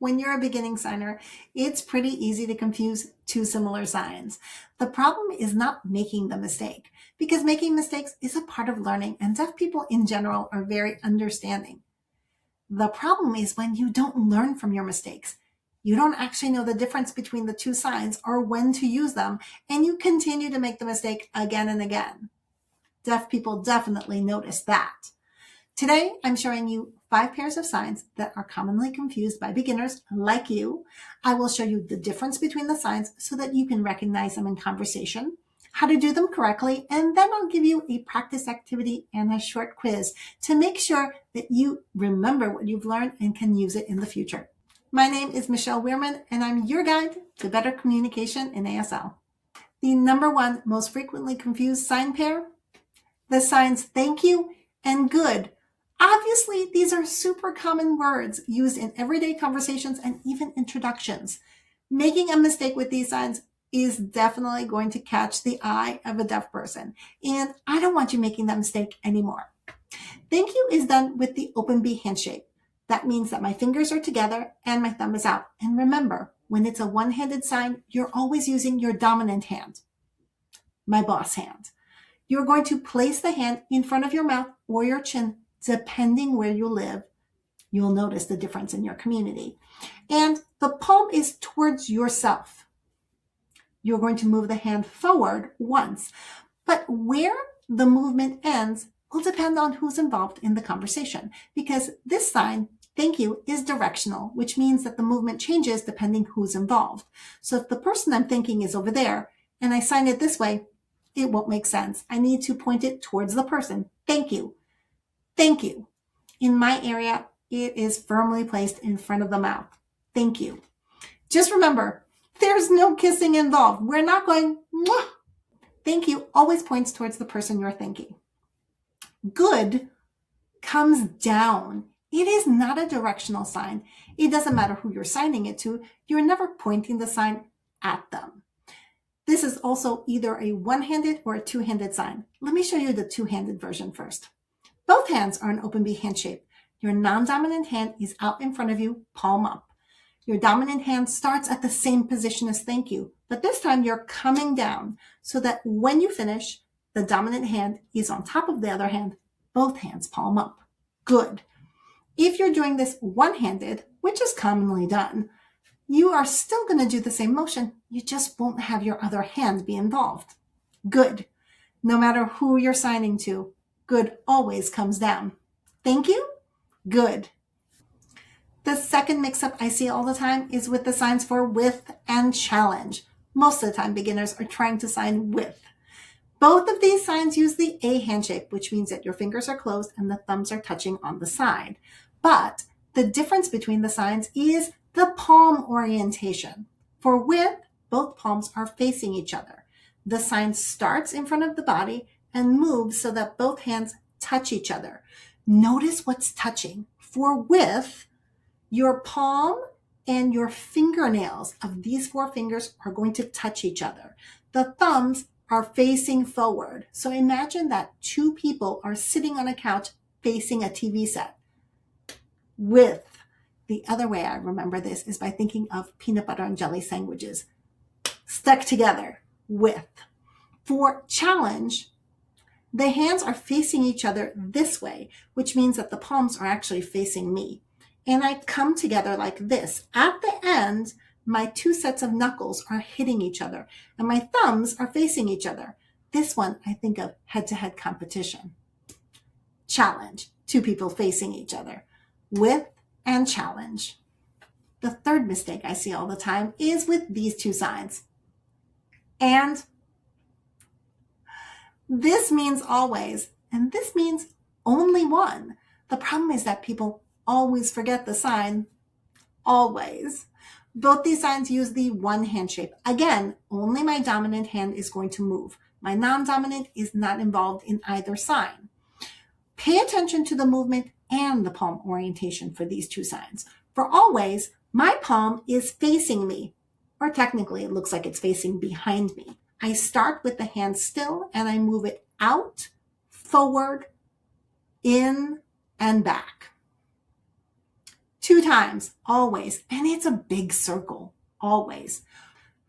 When you're a beginning signer, it's pretty easy to confuse two similar signs. The problem is not making the mistake, because making mistakes is a part of learning, and deaf people in general are very understanding. The problem is when you don't learn from your mistakes. You don't actually know the difference between the two signs or when to use them, and you continue to make the mistake again and again. Deaf people definitely notice that. Today, I'm showing you 5 pairs of signs that are commonly confused by beginners like you. I will show you the difference between the signs so that you can recognize them in conversation, how to do them correctly, and then I'll give you a practice activity and a short quiz to make sure that you remember what you've learned and can use it in the future. My name is Michelle Weirman, and I'm your guide to better communication in ASL. The number 1 most frequently confused sign pair, the signs thank you and good. Obviously, these are super common words used in everyday conversations and even introductions. Making a mistake with these signs is definitely going to catch the eye of a deaf person, and I don't want you making that mistake anymore. Thank you is done with the open B handshake. That means that my fingers are together and my thumb is out. And remember, when it's a one-handed sign, you're always using your dominant hand, my boss hand. You're going to place the hand in front of your mouth or your chin, depending where you live. You'll notice the difference in your community. And the palm is towards yourself. You're going to move the hand forward once, but where the movement ends will depend on who's involved in the conversation, because this sign, thank you, is directional, which means that the movement changes depending who's involved. So if the person I'm thanking is over there and I sign it this way, it won't make sense. I need to point it towards the person. Thank you. Thank you. In my area, it is firmly placed in front of the mouth. Thank you. Just remember, there's no kissing involved. We're not going, mwah. Thank you always points towards the person you're thanking. Good comes down. It is not a directional sign. It doesn't matter who you're signing it to. You're never pointing the sign at them. This is also either a one-handed or a two-handed sign. Let me show you the two-handed version first. Both hands are an open B handshake. Your non-dominant hand is out in front of you, palm up. Your dominant hand starts at the same position as thank you, but this time you're coming down so that when you finish, the dominant hand is on top of the other hand, both hands palm up. Good. If you're doing this one-handed, which is commonly done, you are still going to do the same motion. You just won't have your other hand be involved. Good. No matter who you're signing to, good always comes down. Thank you. Good. The second mix-up I see all the time is with the signs for with and challenge. Most of the time, beginners are trying to sign with. Both of these signs use the A handshake, which means that your fingers are closed and the thumbs are touching on the side. But the difference between the signs is the palm orientation. For with, both palms are facing each other. The sign starts in front of the body and moves so that both hands touch each other. Notice what's touching. For with, your palm and your fingernails of these 4 fingers are going to touch each other. The thumbs are facing forward. So imagine that 2 people are sitting on a couch facing a TV set. With, the other way I remember this is by thinking of peanut butter and jelly sandwiches. Stuck together, with. For challenge, the hands are facing each other this way, which means that the palms are actually facing me. And I come together like this. At the end, my 2 sets of knuckles are hitting each other, and my thumbs are facing each other. This one, I think of head-to-head competition. Challenge, 2 people facing each other. With and challenge. The third mistake I see all the time is with these 2 signs. And this means always, and this means only one. The problem is that people always forget the sign, always. Both these signs use the one hand shape. Again, only my dominant hand is going to move. My non-dominant is not involved in either sign. Pay attention to the movement and the palm orientation for these 2 signs. For always, my palm is facing me, or technically it looks like it's facing behind me. I start with the hand still and I move it out, forward, in, and back. 2 times, always. And it's a big circle, always.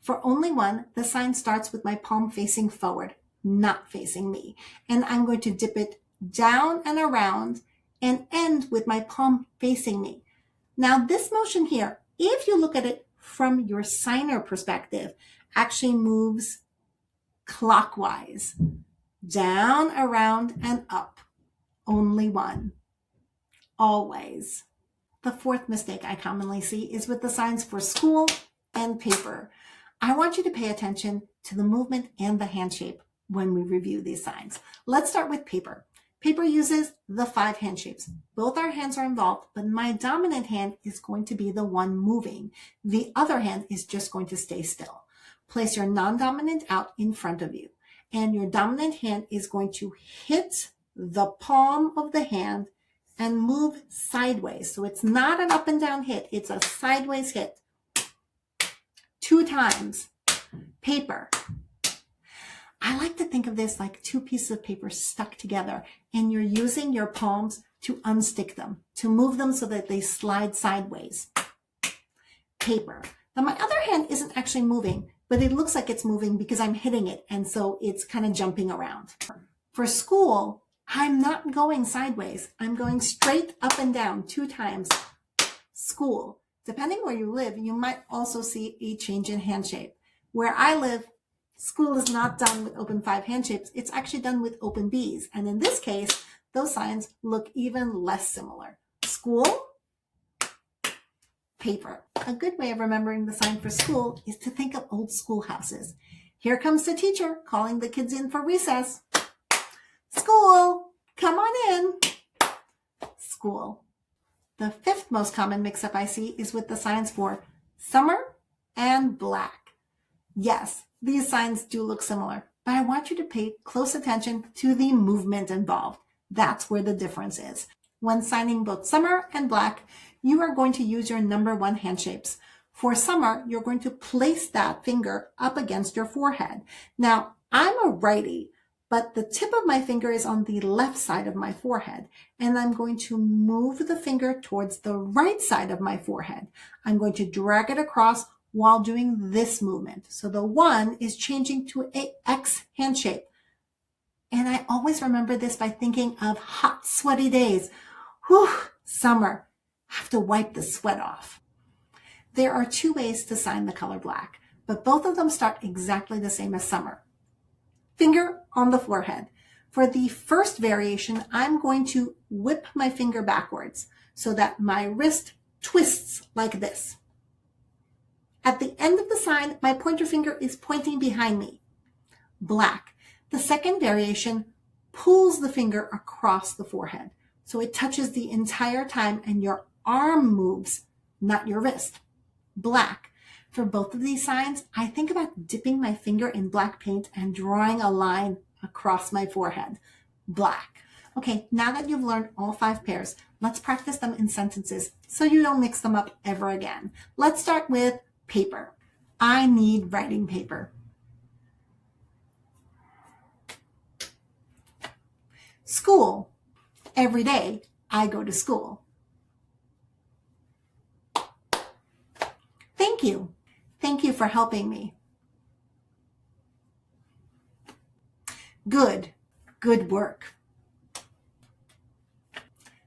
For only one, the sign starts with my palm facing forward, not facing me. And I'm going to dip it down and around and end with my palm facing me. Now this motion here, if you look at it from your signer perspective, actually moves clockwise, down, around, and up. Only one. Always. The fourth mistake I commonly see is with the signs for school and paper. I want you to pay attention to the movement and the hand shape when we review these signs. Let's start with paper. Paper uses the 5 hand shapes. Both our hands are involved, but my dominant hand is going to be the one moving. The other hand is just going to stay still. Place your non-dominant out in front of you, and your dominant hand is going to hit the palm of the hand and move sideways. So it's not an up and down hit, it's a sideways hit. 2 times. Paper. I like to think of this like 2 pieces of paper stuck together, and you're using your palms to unstick them, to move them so that they slide sideways. Paper. Now my other hand isn't actually moving, but it looks like it's moving because I'm hitting it, and so it's kind of jumping around. For school, I'm not going sideways. I'm going straight up and down 2 times. School. Depending where you live, you might also see a change in hand shape. Where I live, school is not done with open 5 hand shapes. It's actually done with open Bs. And in this case, those signs look even less similar. School, paper. A good way of remembering the sign for school is to think of old schoolhouses. Here comes the teacher calling the kids in for recess. School, come on in. School. The 5th most common mix-up I see is with the signs for summer and black. Yes, these signs do look similar, but I want you to pay close attention to the movement involved. That's where the difference is. When signing both summer and black, you are going to use your number 1 hand shapes. For summer, you're going to place that finger up against your forehead. Now, I'm a righty, but the tip of my finger is on the left side of my forehead, and I'm going to move the finger towards the right side of my forehead. I'm going to drag it across while doing this movement. So the 1 is changing to a X hand shape. And I always remember this by thinking of hot, sweaty days. Whew, summer. Have to wipe the sweat off. There are 2 ways to sign the color black, but both of them start exactly the same as summer. Finger on the forehead. For the first variation, I'm going to whip my finger backwards so that my wrist twists like this. At the end of the sign, my pointer finger is pointing behind me. Black. The second variation pulls the finger across the forehead, so it touches the entire time and your arm moves, not your wrist. Black. For both of these signs, I think about dipping my finger in black paint and drawing a line across my forehead. Black. Okay, now that you've learned all 5 pairs, let's practice them in sentences so you don't mix them up ever again. Let's start with paper. I need writing paper. School. Every day I go to school. Thank you. Thank you for helping me. Good. Good work.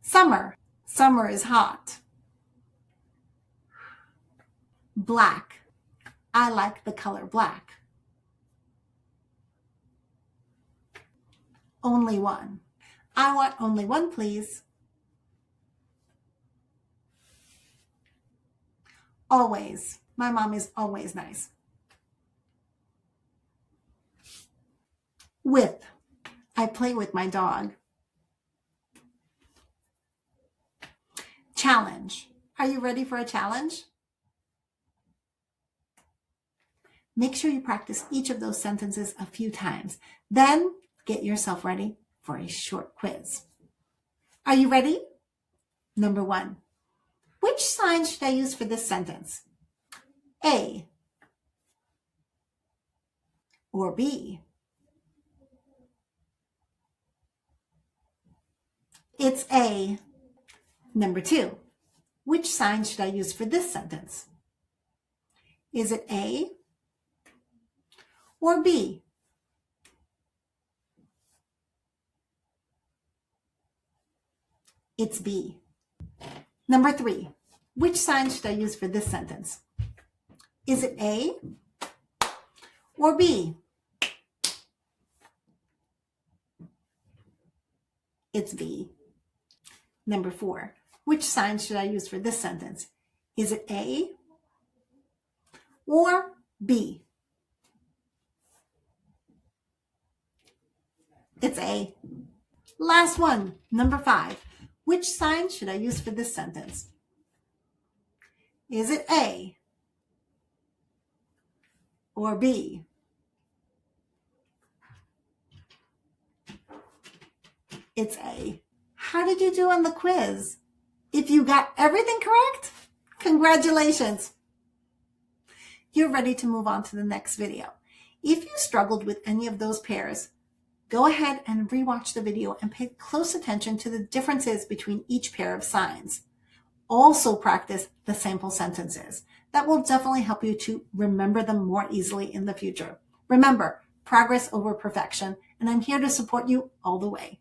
Summer. Summer is hot. Black. I like the color black. Only 1. I want only 1, please. Always. My mom is always nice. With. I play with my dog. Challenge. Are you ready for a challenge? Make sure you practice each of those sentences a few times. Then get yourself ready for a short quiz. Are you ready? Number 1. Which sign should I use for this sentence? A or B? It's A. Number 2. Which sign should I use for this sentence? Is it A or B? It's B. Number 3, which sign should I use for this sentence? Is it A or B? It's B. Number 4, which sign should I use for this sentence? Is it A or B? It's A. Last one, number 5. Which sign should I use for this sentence? Is it A or B? It's A. How did you do on the quiz? If you got everything correct, congratulations. You're ready to move on to the next video. If you struggled with any of those pairs, go ahead and rewatch the video and pay close attention to the differences between each pair of signs. Also practice the sample sentences. That will definitely help you to remember them more easily in the future. Remember, progress over perfection, and I'm here to support you all the way.